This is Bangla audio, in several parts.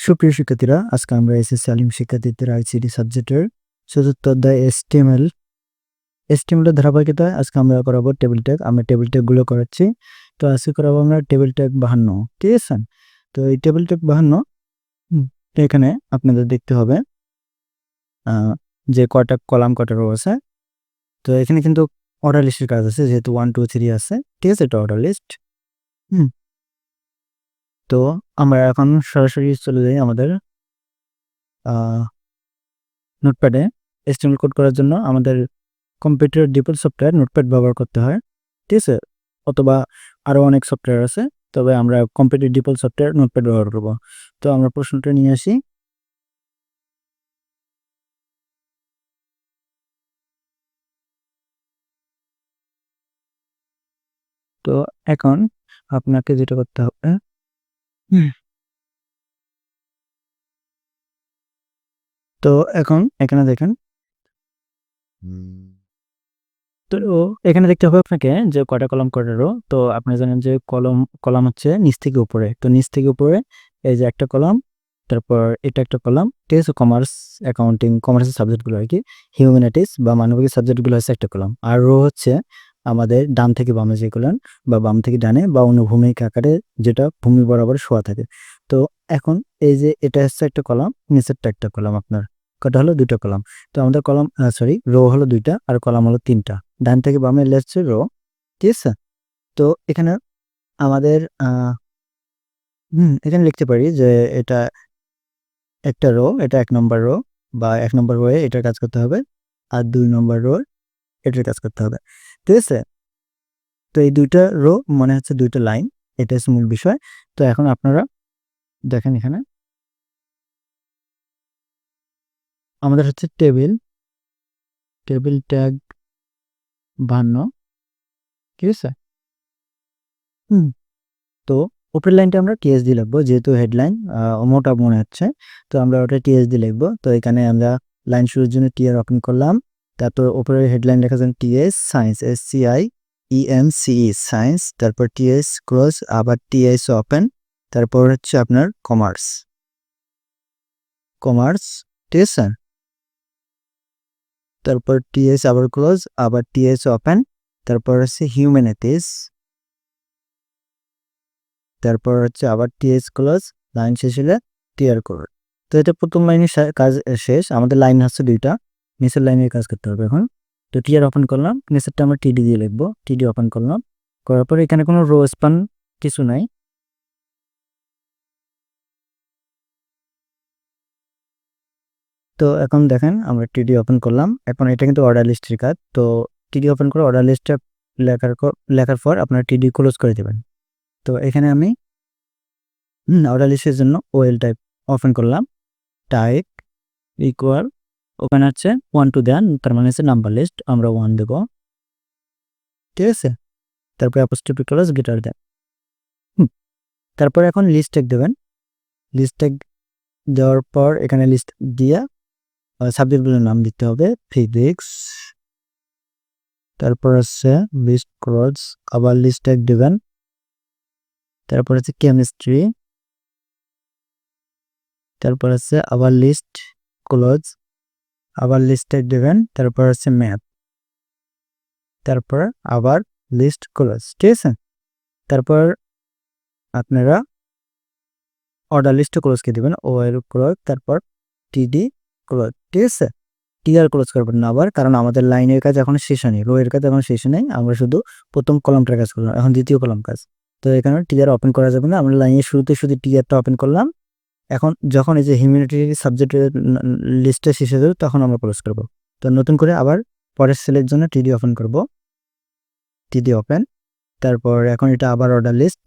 সুপ্রিয় শিক্ষার্থীরা, আজকে আমরা এসএসসি আলিম শিক্ষার্থীদের আইসিটি সাবজেক্টের চতুর্থ অধ্যায় এসটিএমএল এর ধারাবাহিকতায় আজকে আমরা করাবো টেবিল ট্যাগ। আমরা টেবিল ট্যাগ গুলো করাচ্ছি। তো আজকে করাবো আমরা টেবিল ট্যাগ 52। ঠিক আছে? তো এই টেবিল ট্যাগ 52 এখানে আপনাদের দেখতে হবে যে কটা কলাম কটা রো আছে। তো এখানে কিন্তু অর্ডার লিস্টের কাজ আছে, যেহেতু 1 2 3 আছে। ঠিক আছে? এটা অর্ডার লিস্ট। তো আমরা এখন সরাসরি চলে যাই আমাদের নোটপ্যাডে। এসটিএমএল কোড করার জন্য আমাদের কম্পিউটার ডিফল্ট সফটওয়্যার নোটপ্যাড ব্যবহার করতে হয়। ঠিক আছে? অথবা আরও অনেক সফটওয়্যার আছে, তবে আমরা কম্পিউটার ডিফল্ট সফটওয়্যার নোটপ্যাড ব্যবহার করব। তো আমরা প্রশ্নটা নিয়ে আসি। তো এখন আপনাকে যেটা করতে হবে, তো এখন এখানে দেখেন, তো এখানে দেখতে হবে আপনাকে যে কয়টা কলাম কয়টা রো। তো আপনি জানেন যে কলাম হচ্ছে নিচ থেকে উপরে। তো নিচ থেকে উপরে এই যে একটা কলাম, তারপর এটা একটা কলাম। ঠিক আছে? কমার্স, অ্যাকাউন্টিং, কমার্সের সাবজেক্টগুলো আর কি। হিউম্যানিটিস বা মানবিক সাবজেক্টগুলো হচ্ছে একটা কলাম। আর রো হচ্ছে আমাদের ডান থেকে বামে যেগুলো, বা বাম থেকে ডানে, বা অনুভূমিক আকারে যেটা ভূমি বরাবর শোয়া থাকে। তো এখন এই যে এটা হচ্ছে একটা কলাম, নিচেরটা একটা কলাম। আপনার কটা হলো? দুটো কলাম। তো আমাদের কলাম রো হলো দুইটা আর কলাম হলো তিনটা। ডান থেকে বামে লেফট রো। ঠিক আছে? তো এখানে আমাদের এখানে লিখতে পারি যে এটা একটা রো, এটা 1 নম্বর রো, বা 1 নম্বর রোয়ে এটার কাজ করতে হবে, আর 2 নম্বর রো এটার কাজ করতে হবে। ঠিক আছে? তো এই দুইটা রো মনে হচ্ছে দুইটা লাইন, এটা হচ্ছে মূল বিষয়। তো এখন আপনারা দেখেন এখানে আমাদের হচ্ছে টেবিল ট্যাগ 52। ঠিক আছে? হুম তো উপরের লাইনটা আমরা টিএসডি লিখবো, যেহেতু হেডলাইন মোটা মনে হচ্ছে। তো আমরা ওটা টিএসডি লিখবো। তো এখানে আমরা লাইন শুরুর জন্য টিআর ওপেন করলাম। তারপর উপরে হেডলাইন লেখা যান টিএস সায়েন্স, SCIENCE সায়েন্স। তারপর টিএস ক্লোজ, আবার টিএস ওপেন। তারপর হচ্ছে আপনার কমার্স। ঠিক আছে? তারপর টিএস আবার ক্লোজ, আবার টিএস ওপেন। তারপর হচ্ছে হিউম্যানিটিস। তারপর হচ্ছে আবার টিএস ক্লোজ, লাইন শেষ হলে টিআর কোড। তো এটা প্রথম লাইনের কাজ শেষ। আমাদের লাইন হচ্ছে দুইটা, নিচের লাইনের কাজ করতে হবে এখন। তো টিআর ওপেন করলাম, নিচেরটা আমরা টিডি দিয়ে লিখবো। টিডি ওপেন করলাম, করার পরে এখানে কোনো রো স্পান কিছু নাই। তো এখন দেখেন আমরা টিডি ওপেন করলাম। এখন এটা কিন্তু অর্ডার লিস্টের কাজ। তো টিডি ওপেন করে অর্ডার লিস্টটা লেখার পর আপনার টিডি ক্লোজ করে দেবেন। তো এখানে আমি অর্ডার লিস্টের জন্য ওএল টাইপ ওপেন করলাম। টাইপ ইকুয়াল, ওখানে হচ্ছে 1 2 দেন, তার মানে হচ্ছে নাম্বার লিস্ট, আমরা 1 দেবো। ঠিক আছে? তারপর অ্যাপোস্ট্রোফি ক্লোজ গ্রেটার দেন। তারপর এখন লিস্ট ট্যাগ দেবেন। লিস্ট ট্যাগ দেওয়ার পর এখানে লিস্ট দিয়ে সাবজেক্টগুলোর নাম দিতে হবে, ফিজিক্স। তারপর হচ্ছে লিস্ট ক্লোজ, আবার লিস্ট ট্যাগ দেবেন। তারপর হচ্ছে কেমিস্ট্রি। তারপর হচ্ছে আবার লিস্ট ক্লোজ, আবার লিস্ট ট্যাগ দেবেন। তারপর হচ্ছে ম্যাথ। তারপর আবার লিস্ট ক্লোজ। ঠিক আছে? তারপর আপনারা অর্ডার লিস্টে ক্লোজকে দিবেন, ও এর ক্লোজ, তারপর টিডি ক্লোজ। ঠিক আছে? টিআর ক্লোজ করবেন না আবার, কারণ আমাদের লাইনের কাজ এখন শেষ হয়নি, রো এর কাজ এখন শেষ নেই। আমরা শুধু প্রথম কলামটার কাজ করলাম, এখন দ্বিতীয় কলাম কাজ। তো এখানে টিআর ওপেন করা যাবে না, আমরা লাইনের শুরুতে শুধু টিআরটা ওপেন করলাম। এখন যখন এই যে হিউম্যানিটি সাবজেক্টের লিস্টটা শেষ হয়ে যাবে, তখন আমরা ক্লোজ করবো। তো নতুন করে আবার পরের সেলের জন্য টিডি ওপেন করব, টিডি ওপেন। তারপর এখন এটা আবার অর্ডার লিস্ট,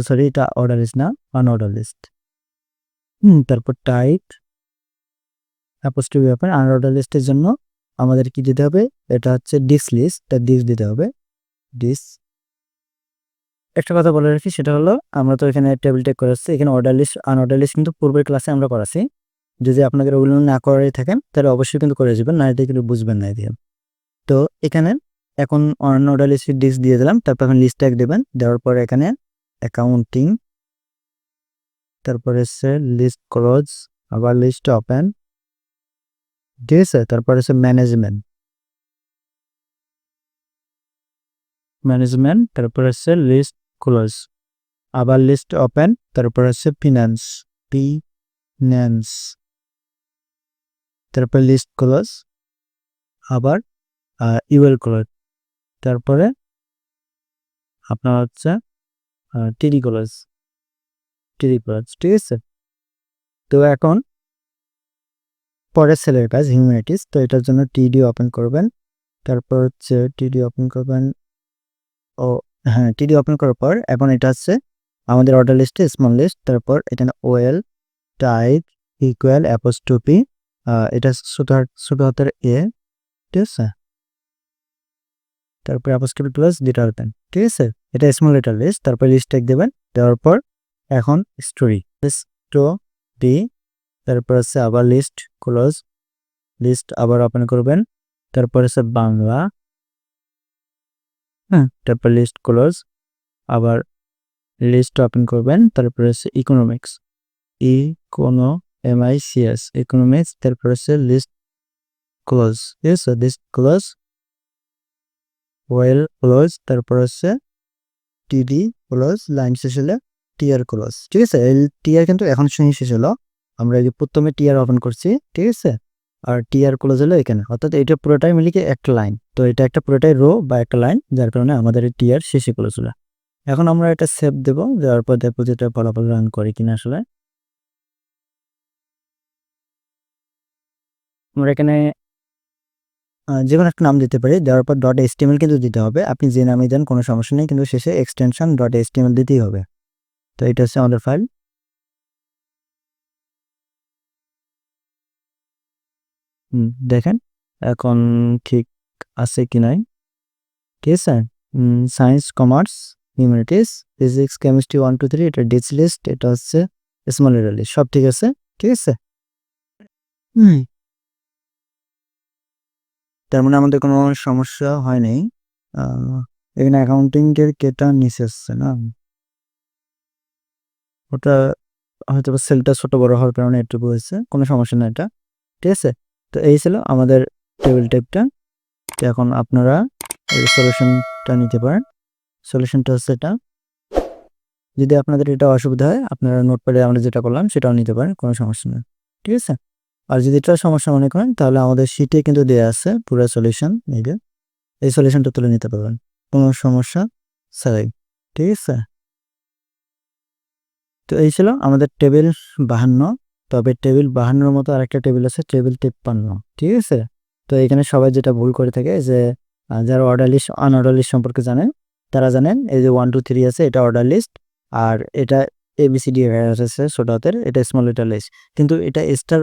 সরি এটা অর্ডার লিস্ট না, আনঅর্ডার লিস্ট। তারপর টাইপ অ্যাপোস্ট্রফি ওপেন। আনঅর্ডার লিস্টের জন্য আমাদের কি দিতে হবে? এটা হচ্ছে ডিস লিস্ট, ডিস দিতে হবে, ডিস। একটা কথা বলে রাখি, সেটা হলো আমরা তো এখানে টেবিল টেক করাচ্ছি, এখানে অর্ডার লিস্ট আনঅর্ডার লিস্ট কিন্তু পূর্বের ক্লাসে আমরা করাছি। যদি আপনাদের ওগুলো না করাই থাকেন তাহলে অবশ্যই কিন্তু করে যাবেন, না এটা কিন্তু বুঝবেন না দিয়ে। তো এখানে এখন আনঅর্ডার লিস্টের ডিস দিয়ে দিলাম। তারপর এখন লিস্ট ট্যাগ দেবেন, দেওয়ার পর এখানে অ্যাকাউন্টিং, তারপরে হচ্ছে লিস্ট ক্লোজ, আবার লিস্ট ওপেন, ঠিক আছে। তারপরে হচ্ছে ম্যানেজমেন্ট, তারপরে হচ্ছে লিস্ট ক্লোজ, আবার লিস্ট ওপেন, তারপর হচ্ছে ফিনান্স, তারপর লিস্ট ক্লোজ, আবার ইউএল ক্লোজ, তারপরে আপনার হচ্ছে টিডি ক্লোজ, ঠিক আছে। তো এখন পরের সেলের কাজ হিউম্যানিটিস। তো এটার জন্য টিডি ওপেন করবেন, তারপর হচ্ছে টিডি ওপেন করবেন। ও হ্যাঁ, টিডি ওপেন করার পর এখন এটা হচ্ছে আমাদের অর্ডার লিস্টে স্মল লিস্ট, তারপর এখানে ওএল টাইপ ইকুয়াল অ্যাপোস্ট্রফি, এটা ছোট হাতের এ, ঠিক আছে, তারপর অ্যাপোস্ট্রফি প্লাস ডিটারমিনেন্ট, ঠিক আছে। এটা স্মল লেটার লিস্ট, তারপর লিস্ট ট্যাগ দেবেন, দেওয়ার পর এখন স্টোরি, তারপর হচ্ছে আবার লিস্ট ক্লোজ, লিস্ট আবার ওপেন করবেন, তারপর হচ্ছে বাংলা, হ্যাঁ, তারপর লিস্ট ক্লোজ, আবার লিস্ট ওপেন করবেন, তারপর হচ্ছে ইকোনমিক্স, ইকোনমিক্স, তারপর হচ্ছে লিস্ট ক্লোজ, ঠিক আছে, লিস্ট ক্লোজ, ওয়েল ক্লোজ, তারপর হচ্ছে টিডি ক্লোজ, লাইন শেষ হলে টিআর ক্লোজ, ঠিক আছে। এই টিআর কিন্তু এখন শেষ হলো, আমরা এই যে প্রথমে টিআর ওপেন করছি, ঠিক আছে, আর টিআর ক্লোজ হলো এখানে, অর্থাৎ এটা পুরোটাই মিলে একটা লাইন। তো এটা একটা পুরোটাই রো বা একটা লাইন, যার কারণে আমাদের এই টিআর শেষে ক্লোজ হলো। এখন আমরা এটা সেভ দেব, দেওয়ার পর দেখবো যেটা ফলাফল রান করে কিনা। আসলে আমরা এখানে যে কোনো একটা নাম দিতে পারি, দেওয়ার পর .html কিন্তু দিতে হবে। আপনি যে নামে দেন কোনো সমস্যা নেই, কিন্তু শেষে এক্সটেনশন .html দিতেই হবে। তো এটা হচ্ছে আমাদের ফাইল। দেখেন এখন ঠিক আছে কি নাই, ঠিক আছে। Science, commerce, humanities, physics, chemistry 1 2 3, এটা ডিচ লিস্ট, এটা হচ্ছে স্মল লেটার লিস্ট, সব ঠিক আছে, ঠিক আছে। তার মানে আমাদের কোনো সমস্যা হয় নাই। এখানে অ্যাকাউন্টিং এর কেটা নিচে আসছে না, ওটা হয়তো সেলটা ছোট বড় হওয়ার কারণে এটুকু হয়েছে, কোনো সমস্যা না এটা, ঠিক আছে। তো এই ছিল আমাদের টেবিল টাইপটা। তো এখন আপনারা এই সলিউশনটা নিতে পারেন। সলিউশনটা হচ্ছে এটা। যদি আপনাদের এটা অসুবিধা হয়, আপনারা নোটপ্যাডে আমরা যেটা করলাম সেটাও নিতে পারেন, কোনো সমস্যা নেই, ঠিক আছে। আর যদি এটা সমস্যা মনে করেন, তাহলে আমাদের শিটে কিন্তু দেওয়া আছে পুরো সলিউশন, এই সলিউশনটা তুলে নিতে পারবেন কোনো সমস্যা ছাড়াই, ঠিক আছে। তো এই ছিল আমাদের টেবিল 52। তবে টেবিল 52-র মতো আরেকটা টেবিল আছে টেবিল 53, ঠিক আছে। তো এখানে সবাই যেটা ভুল করে থাকে যে যারা অর্ডার লিস্ট আনঅর্ডার লিস্ট সম্পর্কে জানেন, তারা জানেন এই যে 1 2 3 আছে, এটা অর্ডার লিস্ট, আর এটা ABCD আছে ছোট হাতের, এটা স্মল লেটার লিস্ট। কিন্তু এটা স্টার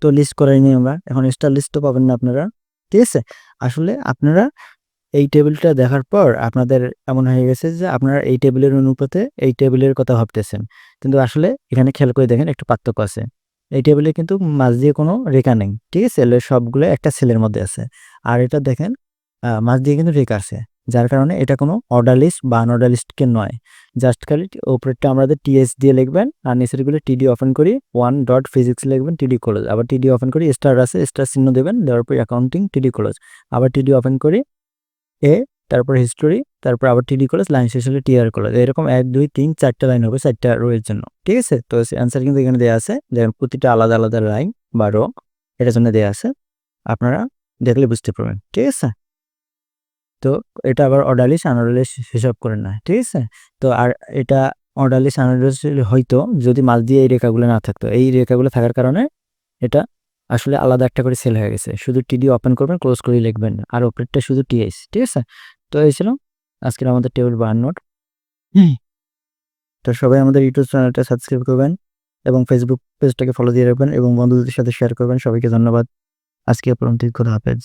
তো লিস্ট করাইনি আমরা, এখন স্টার লিস্ট তো পাবেন না আপনারা, ঠিক আছে। আসলে আপনারা এই টেবিলটা দেখার পর আপনাদের এমন হয়ে গেছে যে আপনারা এই টেবিলের অনুপাতে এই টেবিলের কথা ভাবতেছেন, কিন্তু আসলে এখানে খেয়াল করে দেখেন একটু পার্থক্য আছে। এই টেবিলে কিন্তু মাঝ দিয়ে কোনো রেখা নেই, ঠিক আছে, সবগুলো একটা সেলের মধ্যে আছে। আর এটা দেখেন মাঝ দিয়ে কিন্তু রেখা আছে, যার কারণে এটা কোনো অর্ডার লিস্ট বা আনঅর্ডার লিস্টকে নয়। জাস্ট খালি উপরেরটা আমাদের টিএস দিয়ে লিখবেন, আর নিচেরগুলো টিডি ওপেন করি 1.physics লিখবেন, টিডি ক্লোজ, আবার টিডি ওপেন করি স্টার আছে, স্টার চিহ্ন দেবেন, দেওয়ার পর অ্যাকাউন্টিং টিডি ক্লোজ, আবার টিডি ওপেন করি তারপর হিস্টোরি, তারপর আবার টিডি কলেজ, লাইন শেষ হলে টিআর কলেজ, এরকম 1 2 3 4টা লাইন হবে 4টা রো এর জন্য, ঠিক আছে। তো অ্যান্সার কিন্তু এখানে দেওয়া আছে, দেখেন প্রতিটা আলাদা আলাদা লাইন বা রো এটার জন্য দেওয়া আছে, আপনারা দেখলে বুঝতে পারবেন, ঠিক আছে। তো এটা আবার অর্ডার লিস্ট আনঅর্ডার লিস্ট হিসাব করেন না, ঠিক আছে। তো আর এটা অর্ডার লিস্ট আনঅর্ডার লিস্ট হয়তো যদি মাঝ দিয়ে এই রেখাগুলো না থাকতো, এই রেখাগুলো থাকার কারণে এটা আসলে আলাদা একটা করে সেল হয়ে গেছে। শুধু টিডি ওপেন করবেন, ক্লোজ করে লিখবেন, আর ওপরেরটা শুধু টিএস, ঠিক আছে। তো এই ছিল আজকের আমাদের টেবিল 52। তো সবাই আমাদের ইউটিউব চ্যানেলটা সাবস্ক্রাইব করবেন এবং ফেসবুক পেজটাকে ফলো দিয়ে রাখবেন এবং বন্ধুদের সাথে শেয়ার করবেন। সবাইকে ধন্যবাদ। আজকে পর্যন্ত, খোদা হাফেজ।